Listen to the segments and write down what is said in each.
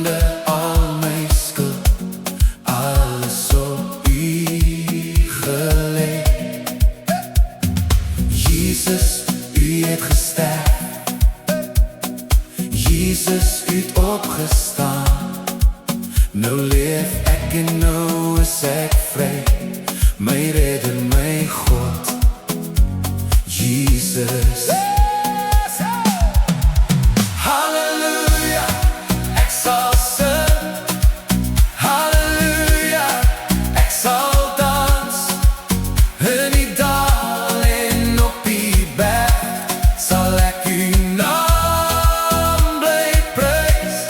sonde, al my skuld, alles op U gelê. Jesus, U het gesterf, Jesus, U het opgestaan. Nou leef ek en nou is ek vry, my redder, my God, Jesus. Halleluja, ek sal sing. Halleluja, ek sal dans. In die dal en op die berg sal ek U naam bly prys.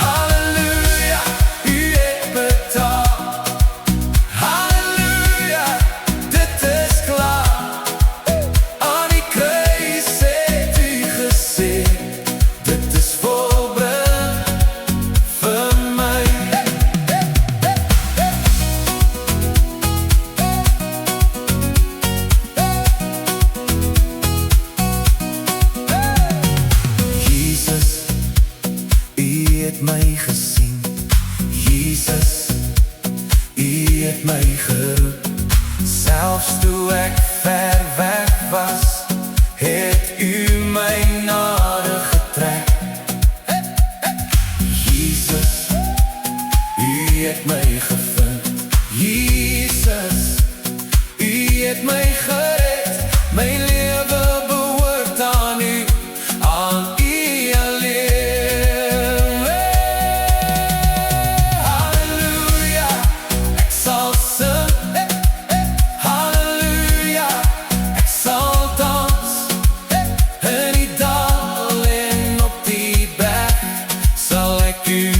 Halleluja, U het betaal. Halleluja, dit is klaar. Aan die kruis het U gesê, dit is volbring vir my. Jesus, U het my gesien. Jesus, U het my geroep. Selfs toe ek ver weg was, het U my nader getrek. Jesus, U het my gevind. Jesus, U het my gered. My lewe behoort aan U, aan U alleen. Halleluja, ek sal sing. Halleluja, ek sal dans. In die dal en op die berg sal ek U